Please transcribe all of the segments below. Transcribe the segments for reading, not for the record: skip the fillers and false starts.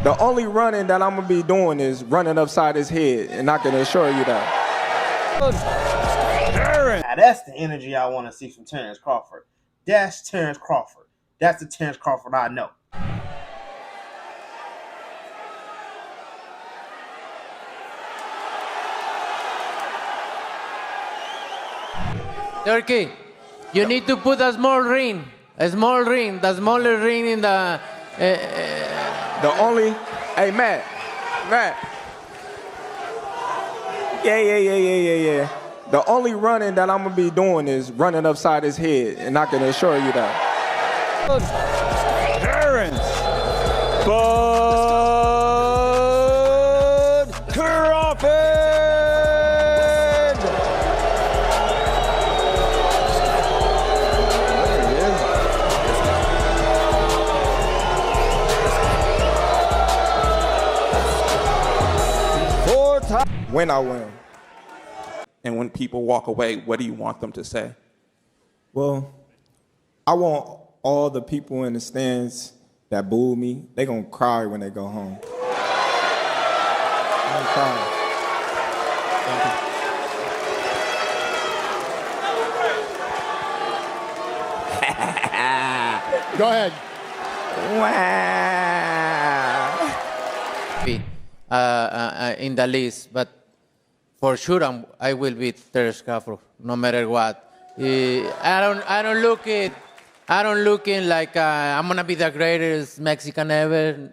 The only running that I'm gonna be doing is running upside his head, and I can assure you that. Now that's the energy I want to see from Terence Crawford. That's Terence Crawford. That's the Terence Crawford I know. Turkey, you need to put a small ring, the smaller ring in the... The only, hey Matt. Yeah. The only running that I'm gonna be doing is running upside his head, and I can assure you that. Terence Crawford. When I win. And when people walk away, what do you want them to say? Well, I want all the people in the stands that booed me, they gonna cry when they go home. I'm crying. Go ahead. In the list, but for sure I will beat Terence Crawford no matter what. I don't look in like I'm gonna be the greatest Mexican ever.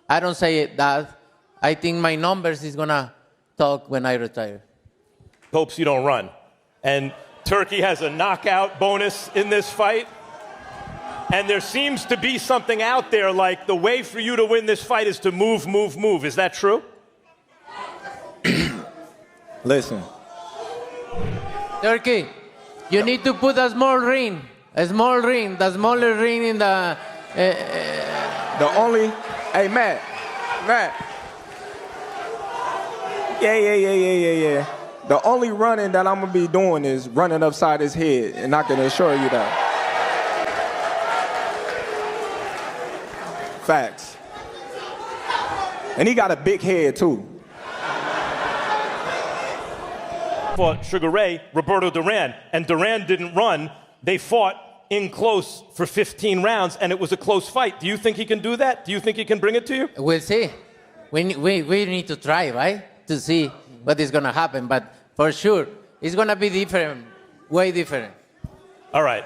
I don't say that. I think my numbers is gonna talk when I retire. Hopes you don't run. And Turkey has a knockout bonus in this fight. And there seems to be something out there like the way for you to win this fight is to move. Is that true? Listen. Turkey, you need to put a small ring, the smaller ring in the... The only, hey Matt. Yeah. The only running that I'm gonna be doing is running upside his head, and I can assure you that. Facts. And he got a big head too. Fought Sugar Ray, Roberto Duran, and Duran didn't run. They fought in close for 15 rounds, and it was a close fight. Do you think he can do that? Do you think he can bring it to you? We'll see. We need to try, right? To see what is going to happen. But for sure, it's going to be different, way different. All right.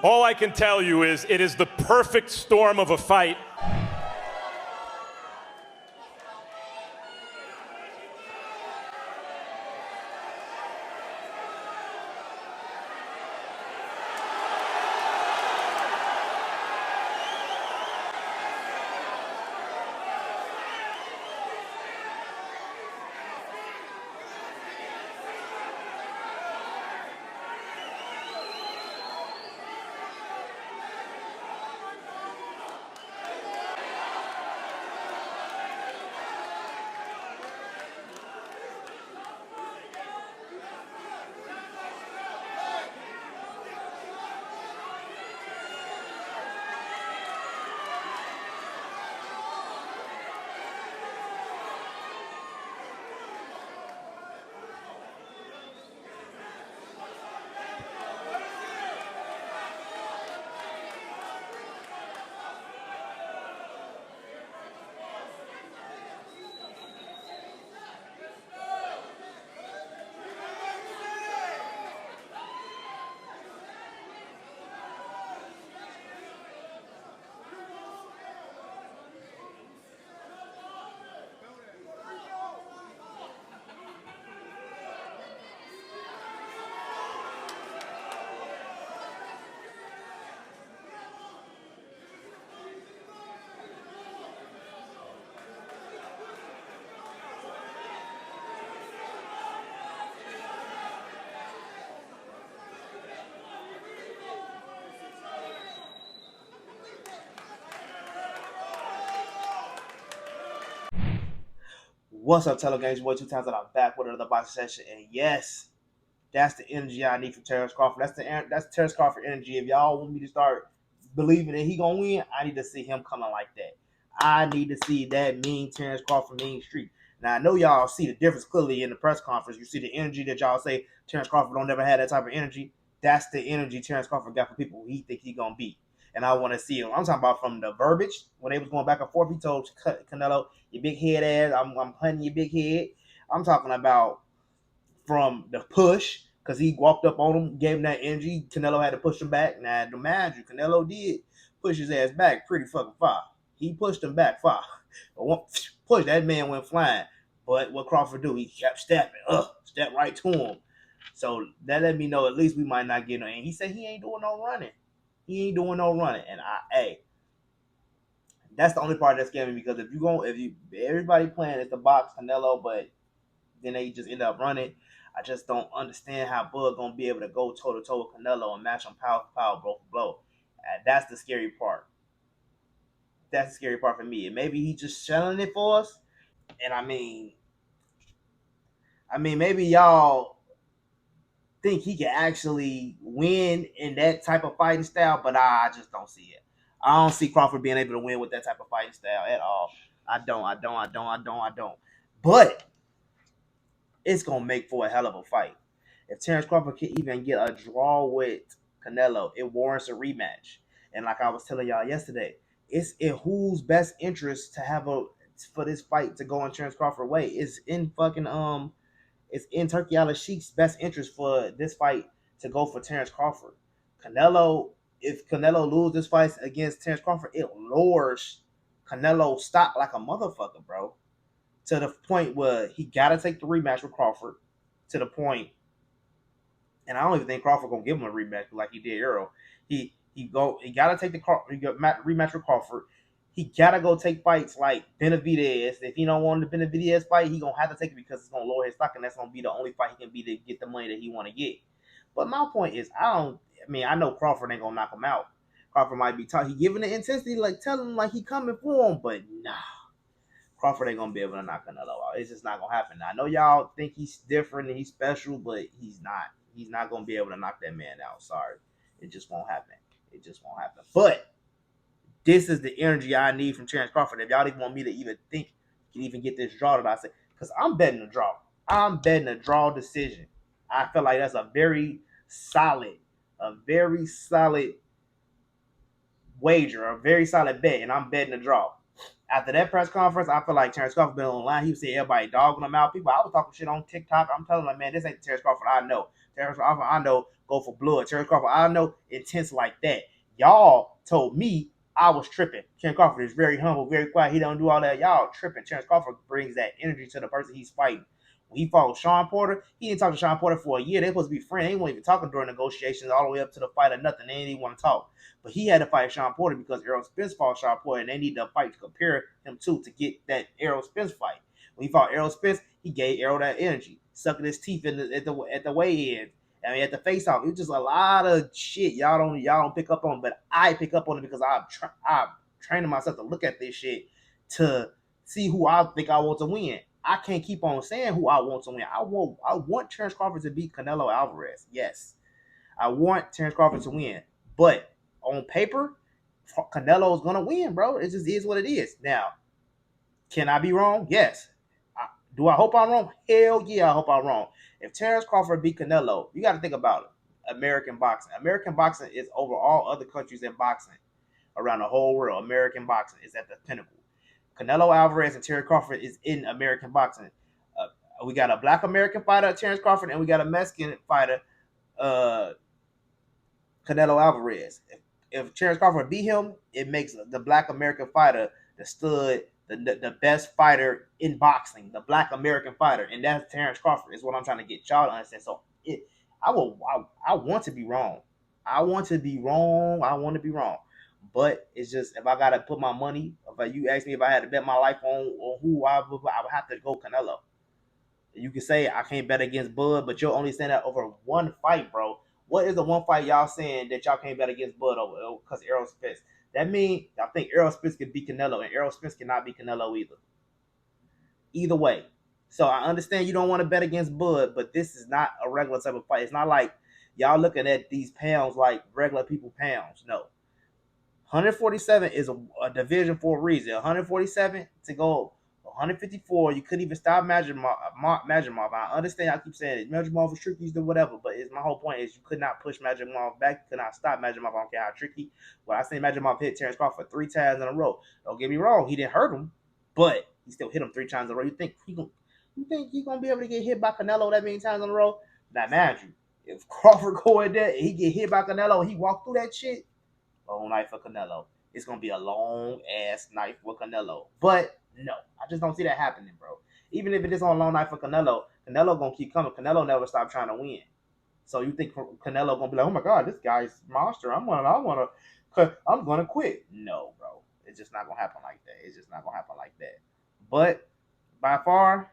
All I can tell you is it is the perfect storm of a fight. What's up, Telegames? Boy, 2 times that I'm back with another boxing session, and yes, that's the energy I need from Terence Crawford. That's Terence Crawford energy. If y'all want me to start believing that he gonna win, I need to see him coming like that. I need to see that mean Terence Crawford mean streak. Now, I know y'all see the difference clearly in the press conference. You see the energy that y'all say Terence Crawford don't never have that type of energy. That's the energy Terence Crawford got for people who he think he going to beat. And I want to see him. I'm talking about from the verbiage. When they was going back and forth, he told Canelo, "You big head ass, I'm hunting your big head." I'm talking about from the push, because he walked up on him, gave him that energy. Canelo had to push him back. Now, imagine Canelo did push his ass back pretty fucking far. He pushed him back far. Push, that man went flying. But what Crawford do? He kept stepping. Step right to him. So that let me know at least we might not get no. And he said he ain't doing no running. He ain't doing no running. And that's the only part that's scaring me, because if everybody playing is the box Canelo, but then they just end up running. I just don't understand how Bud gonna be able to go toe to toe with Canelo and match him power for power, blow for blow. That's the scary part. That's the scary part for me. And maybe he just selling it for us. And I mean, maybe y'all think he can actually win in that type of fighting style, but I just don't see it. I don't see Crawford being able to win with that type of fighting style at all. I don't. But it's gonna make for a hell of a fight. If Terence Crawford can even get a draw with Canelo, it warrants a rematch. And like I was telling y'all yesterday, it's in whose best interest to have for this fight to go in Terence Crawford's way. It's in it's in Turki Al-Sheikh's best interest for this fight to go for Terence Crawford. If Canelo loses this fight against Terence Crawford, it lowers Canelo's stock like a motherfucker, bro. To the point where he got to take the rematch with Crawford. To the point, and I don't even think Crawford gonna give him a rematch like he did Earl. He got to take the rematch with Crawford. He got to go take fights like Benavidez. If he don't want the Benavidez fight, he gonna have to take it because it's gonna lower his stock, and that's gonna be the only fight he can be to get the money that he want to get. But my point is, I know Crawford ain't gonna knock him out. Crawford might be he giving the intensity, like telling him like he coming for him, but nah. Crawford ain't gonna be able to knock Canelo out. It's just not gonna happen. I know y'all think he's different and he's special, but he's not. He's not gonna be able to knock that man out. Sorry, it just won't happen. It just won't happen. But this is the energy I need from Terence Crawford. If y'all even want me to even think can even get this draw that I say, because I'm betting a draw. I'm betting a draw decision. I feel like that's a very solid wager, a very solid bet, and I'm betting a draw. After that press conference, I feel like Terence Crawford been online. He was saying everybody dogging him out. People, I was talking shit on TikTok. I'm telling them, man, this ain't the Terence Crawford I know. Terence Crawford I know go for blood. Terence Crawford I know intense like that. Y'all told me I was tripping. Terence Crawford is very humble, very quiet. He don't do all that. Y'all tripping. Terence Crawford brings that energy to the person he's fighting. When he fought Sean Porter, he didn't talk to Sean Porter for a year. They supposed to be friends. They weren't even talking during negotiations all the way up to the fight or nothing. They didn't even want to talk. But he had to fight Sean Porter because Errol Spence fought Sean Porter, and they need to fight to compare him to get that Errol Spence fight. When he fought Errol Spence, he gave Errol that energy, sucking his teeth at the weigh-in. I mean, at the face-off. It was just a lot of shit y'all don't pick up on, but I pick up on it because I'm training myself to look at this shit to see who I think I want to win. I can't keep on saying who I want to win. I want Terence Crawford to beat Canelo Alvarez. Yes, I want Terence Crawford to win, but on paper, Canelo is gonna win, bro. It just is what it is. Now, can I be wrong? Yes. Do I hope I'm wrong? Hell yeah, I hope I'm wrong. If Terence Crawford beat Canelo, you got to think about it. American boxing. American boxing is over all other countries in boxing around the whole world. American boxing is at the pinnacle. Canelo Alvarez and Terence Crawford is in American boxing. We got a black American fighter, Terence Crawford, and we got a Mexican fighter, Canelo Alvarez. If Terence Crawford beat him, it makes the black American fighter the stud, the best fighter in boxing, the black American fighter, and that's Terence Crawford. Is what I'm trying to get y'all to understand. So I want to be wrong. I want to be wrong. But it's just, if I gotta put my money, if you ask me if I had to bet my life on who I would have to go Canelo. You can say I can't bet against Bud, but you're only saying that over one fight, bro. What is the one fight y'all saying that y'all can't bet against Bud over? Because Errol Spence. That means I think Errol Spence could beat Canelo, and Errol Spence cannot beat Canelo either. Either way. So I understand you don't want to bet against Bud, but this is not a regular type of fight. It's not like y'all looking at these pounds like regular people pounds. No. 147 is a division for a reason. 147 to go 154. You couldn't even stop Majimov. I understand. I keep saying it. Majimov was tricky or whatever, but my whole point is you could not push Majimov back. You could not stop Majimov. I don't care how tricky. Well, I seen Majimov hit Terence Crawford 3 times in a row. Don't get me wrong. He didn't hurt him, but he still hit him 3 times in a row. You think he's gonna be able to get hit by Canelo that many times in a row? Now, mind you, if Crawford go in there, he get hit by Canelo, he walk through that shit. Long night for Canelo. It's gonna be a long ass night for Canelo. But no, I just don't see that happening, bro. Even if it is on a long night for Canelo, Canelo gonna keep coming. Canelo never stop trying to win. So you think Canelo gonna be like, oh my god, this guy's monster. I'm gonna quit. No, bro. It's just not gonna happen like that. It's just not gonna happen like that. But by far,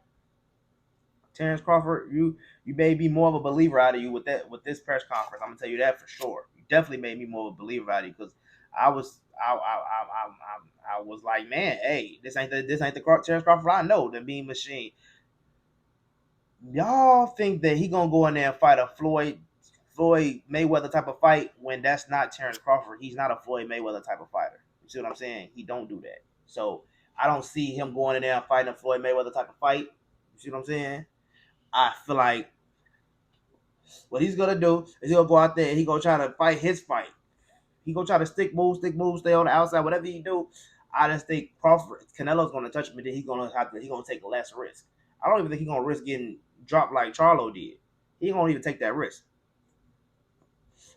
Terence Crawford, you made me more of a believer out of you with this press conference. I'm gonna tell you that for sure. You definitely made me more of a believer out of you because I was like, man, hey, this ain't the Terence Crawford I know, the Mean Machine. Y'all think that he gonna go in there and fight a Floyd Mayweather type of fight when that's not Terence Crawford. He's not a Floyd Mayweather type of fighter. You see what I'm saying? He don't do that. So I don't see him going in there and fighting a Floyd Mayweather type of fight. You see what I'm saying? I feel like what he's gonna do is he'll go out there and he gonna try to fight his fight. He gonna try to stick moves, stay on the outside, whatever he do. I just think Canelo's gonna touch him, and then he's gonna take less risk. I don't even think he's gonna risk getting dropped like Charlo did. He ain't gonna even take that risk.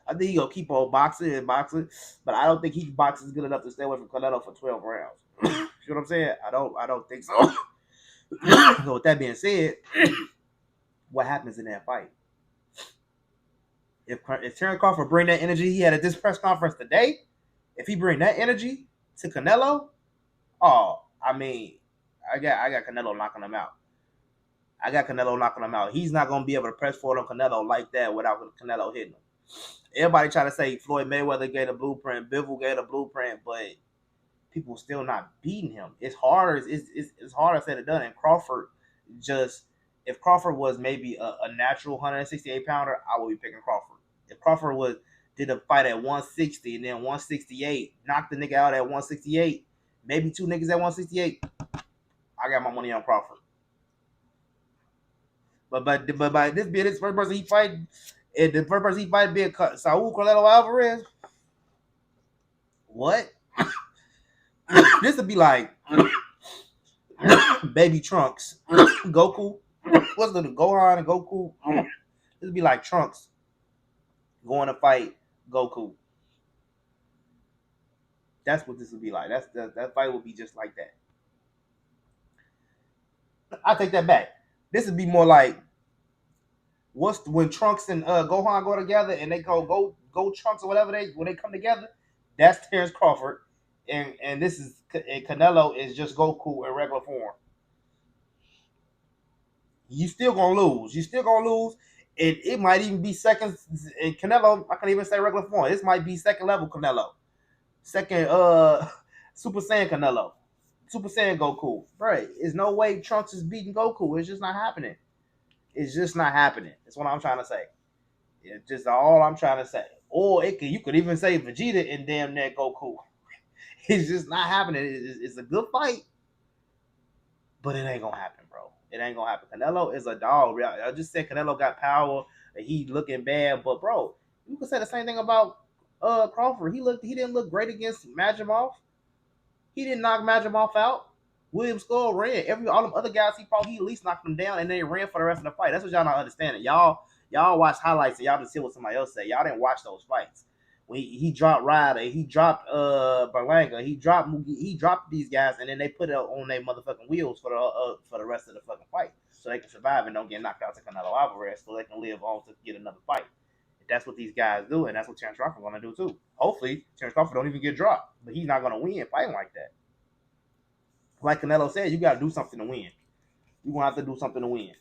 I think he gonna keep on boxing, but I don't think he boxes good enough to stay away from Canelo for 12 rounds. You know what I'm saying? I don't think so. So with that being said, what happens in that fight? If Terence Crawford bring that energy he had at this press conference today, if he bring that energy to Canelo, I got Canelo knocking him out. He's not gonna be able to press forward on Canelo like that without Canelo hitting him. Everybody try to say Floyd Mayweather gave a blueprint, Bivol gave a blueprint, but people still not beating him. It's harder. It's harder said than done. And Crawford if Crawford was maybe a natural 168 pounder, I would be picking Crawford. If Crawford did a fight at 160 and then 168, knocked the nigga out at 168, maybe 2 niggas at 168, I got my money on Crawford. But by this being his first person he fight, and the first person he fight being Saul Canelo Alvarez, what? This would be like Baby Trunks, Goku. What's the Gohan and Goku? This would be like Trunks going to fight Goku. That's what this would be like. That fight would be just like that. I take that back. This would be more like when Trunks and Gohan go together and they go Trunks or whatever when they come together. That's Terence Crawford, and Canelo is just Goku in regular form. You still gonna lose. And it might even be second. And Canelo, I can't even say regular form. This might be second level Canelo, second Super Saiyan Canelo, Super Saiyan Goku. Right? There's no way Trunks is beating Goku. It's just not happening. That's what I'm trying to say. It's just all I'm trying to say. Or you could even say Vegeta and damn near Goku. It's just not happening. It's a good fight, but it ain't gonna happen, bro. It ain't gonna happen. Canelo is a dog. I just said Canelo got power. He looking bad, but bro, you could say the same thing about Crawford. He didn't look great against Majimov. He didn't knock Majimov out. William Skull ran. All them other guys he fought, he at least knocked them down, and then he ran for the rest of the fight. That's what y'all not understanding. Y'all watch highlights and y'all just hear what somebody else say. Y'all didn't watch those fights. When he dropped Ryder, he dropped Berlanga, he dropped these guys, and then they put it on their motherfucking wheels for the rest of the fucking fight, so they can survive and don't get knocked out to Canelo Alvarez, so they can live on to get another fight. That's what these guys do, and that's what Terence Crawford gonna do too. Hopefully, Terence Crawford don't even get dropped, but he's not gonna win fighting like that. Like Canelo said, you gotta do something to win. You're gonna have to do something to win.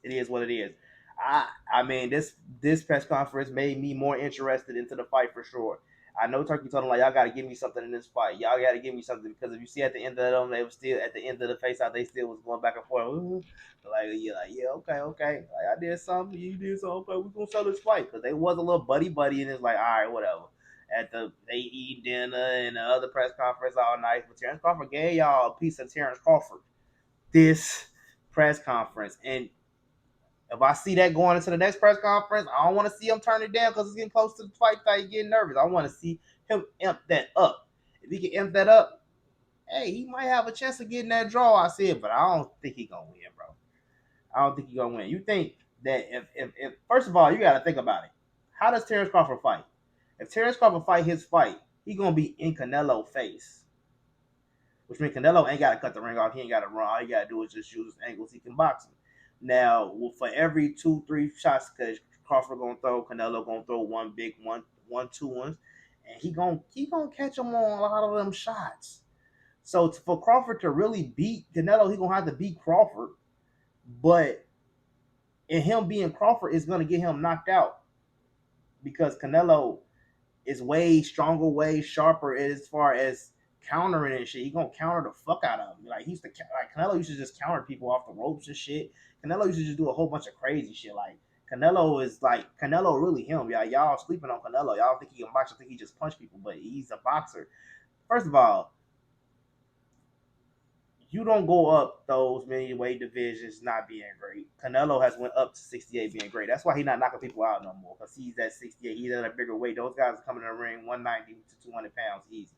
It is what it is. I mean, this press conference made me more interested into the fight for sure. I know Turkey told him, like, y'all got to give me something in this fight. Y'all got to give me something, because if you see at the end of them, they were still at the end of the face out. They still was going back and forth. Okay. Like, I did something. You did something. Okay, we're going to sell this fight, because they was a little buddy, and it's like, all right, whatever. they eat dinner and the other press conference all night. But Terence Crawford gave y'all a piece of Terence Crawford this press conference. And if I see that going into the next press conference, I don't want to see him turn it down because it's getting close to the fight that he's getting nervous. I want to see him amp that up. If he can amp that up, hey, he might have a chance of getting that draw. I said, but I don't think he's gonna win, bro. I don't think he's gonna win. You think that if first of all, you gotta think about it. How does Terence Crawford fight? If Terence Crawford fight his fight, he's gonna be in Canelo face. Which means Canelo ain't gotta cut the ring off, he ain't gotta run. All he gotta do is just use his angles, he can box him. Now, for every 2-3 shots that Crawford gonna throw, Canelo gonna throw one big one, 2 ones, and he gonna catch him on a lot of them shots. So for Crawford to really beat Canelo, he gonna have to beat Crawford. But in him being Crawford is gonna get him knocked out because Canelo is way stronger, way sharper as far as countering and shit. He gonna counter the fuck out of him. Like Canelo used to just counter people off the ropes and shit. Canelo used to just do a whole bunch of crazy shit. Like Canelo really him. Y'all sleeping on Canelo. Y'all think he can box. I think he just punch people, but he's a boxer. First of all, you don't go up those many weight divisions not being great. Canelo has went up to 68 being great. That's why he's not knocking people out no more because he's at 68. He's at a bigger weight. Those guys are coming in the ring 190 to 200 pounds easy.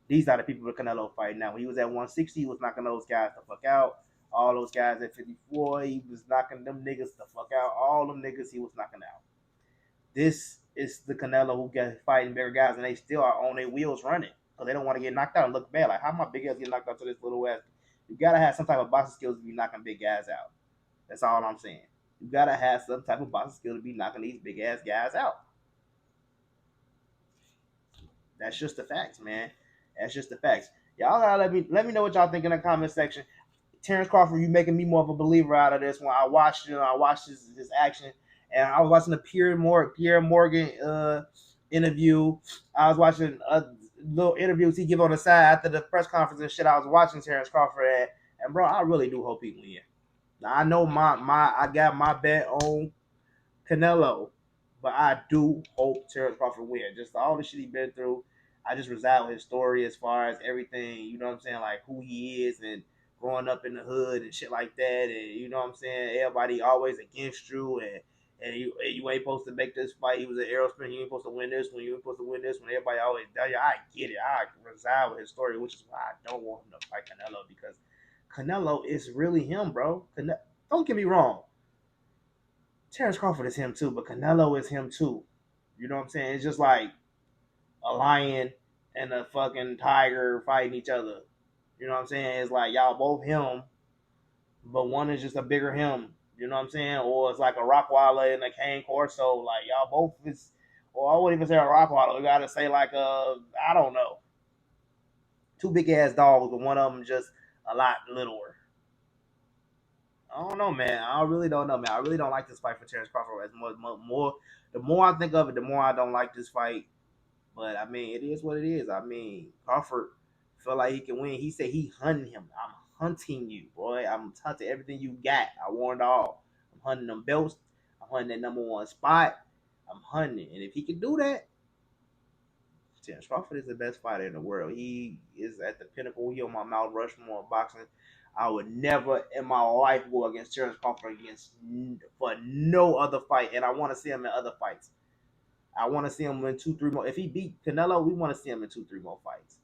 These are the people that Canelo fight now. When he was at 160, he was knocking those guys the fuck out. All those guys at 54, he was knocking them niggas the fuck out. All them niggas he was knocking out. This is the Canelo who got fighting bigger guys, and they still are on their wheels running because they don't want to get knocked out and look bad. Like, how my big ass get knocked out to this little ass? You gotta have some type of boxing skills to be knocking big guys out. That's all I'm saying. You gotta have some type of boxing skill to be knocking these big ass guys out. That's just the facts, man. That's just the facts. Y'all gotta let me know what y'all think in the comment section. Terence Crawford, you making me more of a believer out of this one. I watched his action, and I was watching the Pierre Morgan interview. I was watching little interviews he give on the side after the press conference and shit. I was watching Terence Crawford at, and bro, I really do hope he win. Now I know I got my bet on Canelo, but I do hope Terence Crawford win. Just all the shit he been through. I just reside with his story as far as everything, you know what I'm saying, like who he is and growing up in the hood and shit like that, and you know what I'm saying, everybody always against you, and you ain't supposed to make this fight. He was an aerospace. You ain't supposed to win this one. You ain't supposed to win this one. Everybody always tell you, I get it. I reside with his story, which is why I don't want him to fight Canelo because Canelo is really him, bro. Don't get me wrong. Terence Crawford is him too, but Canelo is him too. You know what I'm saying? It's just like a lion and a fucking tiger fighting each other. You know what I'm saying? It's like y'all both him, but one is just a bigger him. You know what I'm saying? Or it's like a Rottweiler and a Cane Corso. Like y'all both is, or I wouldn't even say a Rottweiler. We gotta say like I don't know, 2 big ass dogs, but one of them just a lot littler. I don't know, man. I really don't know, man. I really don't like this fight for Terence Crawford. As more, the more I think of it, the more I don't like this fight. But I mean, it is what it is. I mean, Crawford felt like he can win. He said he hunting him. I'm hunting you, boy. I'm hunting everything you got. I want it all. I'm hunting them belts. I'm hunting that number 1 spot. I'm hunting. And if he can do that, Terence Crawford is the best fighter in the world. He is at the pinnacle. He on my Mount Rushmore of boxing. I would never in my life go against Terence Crawford for no other fight. And I want to see him in other fights. I want to see him in 2-3 more. If he beat Canelo, we want to see him in 2-3 more fights.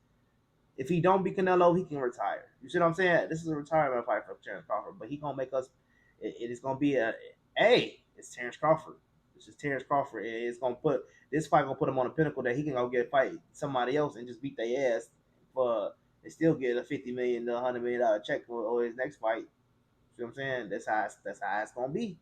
If he don't beat Canelo, he can retire. You see what I'm saying? This is a retirement fight for Terence Crawford, but he gonna make us. It is gonna be it's Terence Crawford. This is Terence Crawford. It's gonna put this fight gonna put him on a pinnacle that he can go get fight somebody else and just beat their ass for and still get a $50 million to $100 million check for his next fight. See what I'm saying? That's how it's gonna be.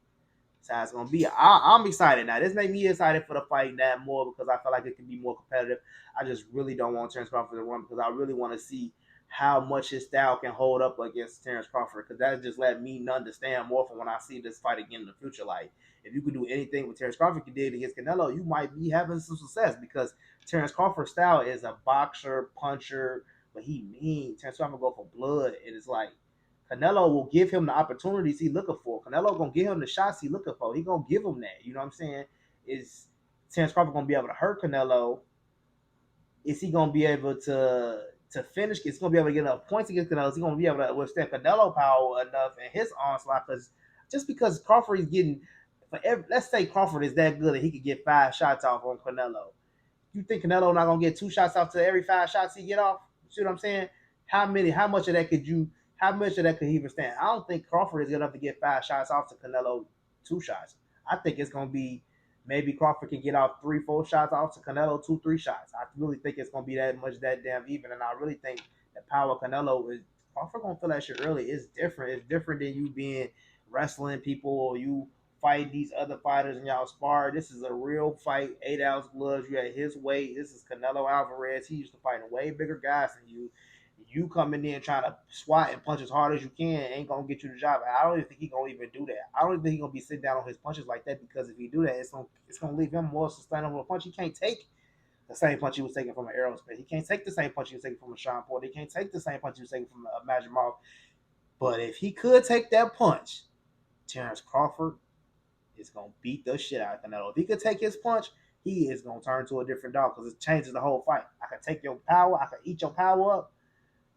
That's how it's gonna be. I'm excited now. This made me excited for the fight that more because I feel like it can be more competitive. I just really don't want Terence Crawford to run because I really want to see how much his style can hold up against Terence Crawford because that just let me understand more from when I see this fight again in the future. Like, if you could do anything with Terence Crawford did against Canelo, you might be having some success because Terence Crawford's style is a boxer, puncher, but he mean. Terence Crawford go for blood, and it's like Canelo will give him the opportunities he looking for. Canelo gonna give him the shots he looking for. He gonna give him that. You know what I'm saying? Is Terence Crawford gonna be able to hurt Canelo? is he gonna be able to finish? Is he gonna be able to get enough points against Canelo? Is he gonna be able to withstand Canelo power enough in his onslaught? Because just because Crawford is getting, let's say Crawford is that good that he could get 5 shots off on Canelo. You think Canelo not gonna get 2 shots off to every 5 shots he get off? You see what I'm saying? How much of that could he withstand? I don't think Crawford is good enough to get 5 shots off to Canelo 2 shots. I think it's gonna be maybe Crawford can get off 3-4 shots off to Canelo 2-3 shots. I really think it's gonna be that damn even, and I really think the power of Canelo is Crawford gonna feel that shit early. It's different. It's different than you being wrestling people or you fight these other fighters and y'all spar. This is a real fight. 8-ounce gloves. You at his weight. This is Canelo Alvarez. He used to fight way bigger guys than you. You coming in trying to swat and punch as hard as you can ain't gonna get you the job. I don't even think he's gonna even do that. I don't even think he's gonna be sitting down on his punches like that, because if he do that, it's gonna leave him more sustainable punch. He can't take the same punch he was taking from an aerospace. He can't take the same punch he was taking from a Sean Porter. He can't take the same punch he was taking from a Magic Mouth. But if he could take that punch, Terence Crawford is going to beat the shit out of Canelo. If he could take his punch, he is going to turn to a different dog, because it changes the whole fight. I can take your power. I can eat your power up,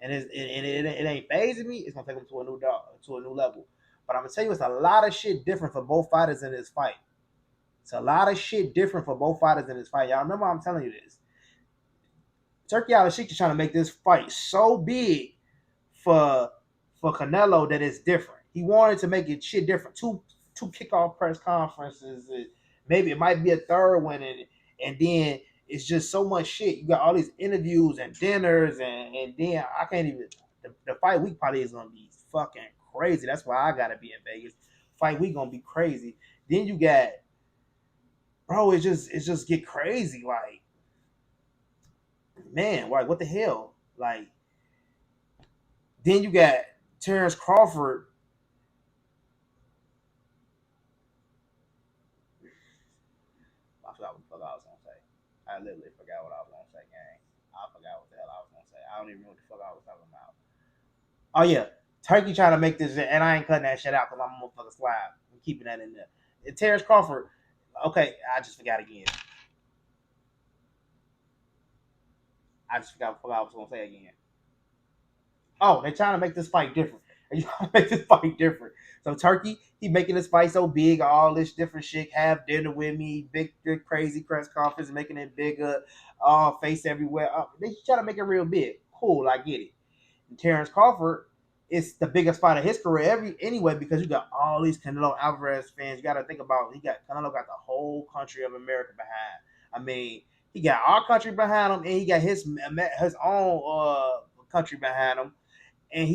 and it ain't phasing me. It's going to take him to a new dog, to a new level. But I'm going to tell you, it's a lot of shit different for both fighters in this fight. It's a lot of shit different for both fighters in this fight. Y'all remember I'm telling you this. Turki Al-Sheikh is trying to make this fight so big for Canelo that it's different. He wanted to make it shit different. Two kickoff press conferences. Maybe it might be a third one, and then it's just so much shit. You got all these interviews and dinners, and then I can't even. The fight week probably is gonna be fucking crazy. That's why I gotta be in Vegas. Fight week gonna be crazy. Then you got, bro. It just get crazy. Like, man, like what the hell? Like, then you got Terence Crawford. I forgot what the fuck I was gonna say. I literally forgot what I was gonna say, gang. I forgot what the hell I was gonna say. I don't even know what the fuck I was talking about. Oh yeah, Turkey trying to make this, and I ain't cutting that shit out because I'm a motherfucking slab. I'm keeping that in there. And Terence Crawford. Okay, I just forgot again. I just forgot what I was gonna say again. Oh, they're trying to make this fight different. They're trying to make this fight different. So Turkey, he making this fight so big, all this different shit. Have dinner with me, big crazy press conference, making it bigger, face everywhere. They trying to make it real big. Cool, I get it. And Terence Crawford is the biggest fight of his career anyway, because you got all these Canelo Alvarez fans. You got to think about Canelo got the whole country of America behind. I mean, he got our country behind him, and he got his own country behind him, and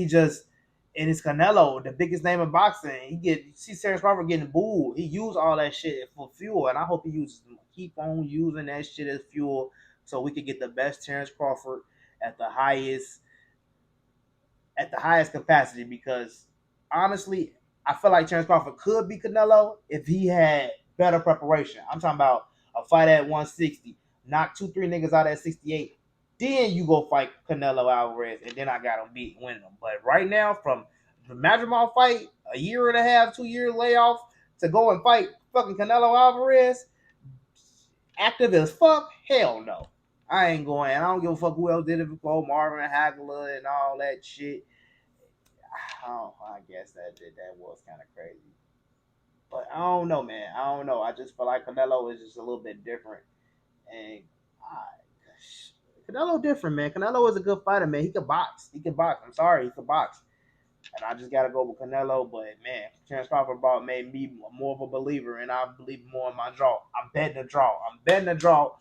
it's Canelo, the biggest name in boxing. You see Terence Crawford getting booed. He used all that shit for fuel, and I hope he keep on using that shit as fuel so we can get the best Terence Crawford at the highest capacity. Because honestly, I feel like Terence Crawford could be Canelo if he had better preparation. I'm talking about a fight at 160, knock 2-3 niggas out at 68. Then you go fight Canelo Alvarez, and then I got him winning him. But right now, from the Madrigal fight, a year and a half, 2 year layoff, to go and fight fucking Canelo Alvarez, active as fuck, hell no. I ain't going. I don't give a fuck who else did it before, Marvin Hagler and all that shit. I guess that was kind of crazy. But I don't know, man. I don't know. I just feel like Canelo is just a little bit different. And Canelo different, man. Canelo is a good fighter, man. He can box. I'm sorry, he can box. And I just gotta go with Canelo. But man, Terence Crawford made me more of a believer, and I believe more in my draw. I'm betting the draw.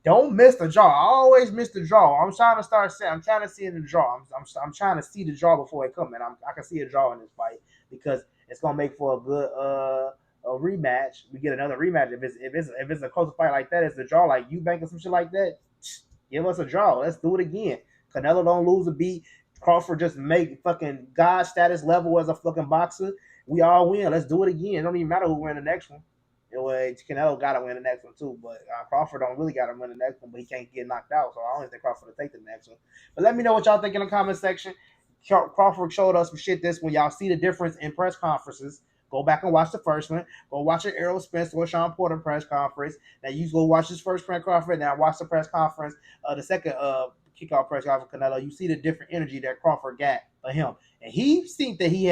Don't miss the draw. I always miss the draw. I'm trying to see in the draw. I'm trying to see the draw before it comes, and I can see a draw in this fight, because it's gonna make for a good a rematch. We get another rematch if it's a close fight like that. It's a draw, like you banking some shit like that. Give us a draw. Let's do it again. Canelo don't lose a beat. Crawford just make fucking God status level as a fucking boxer. We all win. Let's do it again. It don't even matter who win the next one. Canelo got to win the next one too, but Crawford don't really got to win the next one, but he can't get knocked out, so I don't think Crawford will take the next one. But let me know what y'all think in the comment section. Crawford showed us some shit this when y'all see the difference in press conferences Go back and watch the first one. Go watch an Errol Spence or Sean Porter press conference. Now you go watch his first press conference. Now watch the press conference, the second kickoff press conference for Canelo. You see the different energy that Crawford got for him, and he seemed that he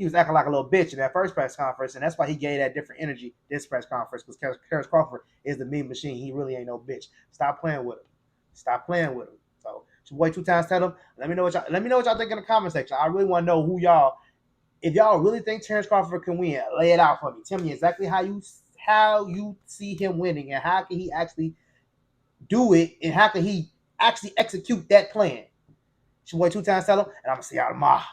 was acting like a little bitch in that first press conference, and that's why he gave that different energy this press conference, because Terence Crawford is the mean machine. He really ain't no bitch. Stop playing with him. Stop playing with him. So it's your boy 2 times tell him. Let me know what y'all think in the comment section. I really want to know who y'all. If y'all really think Terence Crawford can win, lay it out for me. Tell me exactly how you see him winning, and how can he actually do it, and how can he actually execute that plan. It's your boy 2 times tell him, and I'm gonna see y'all tomorrow.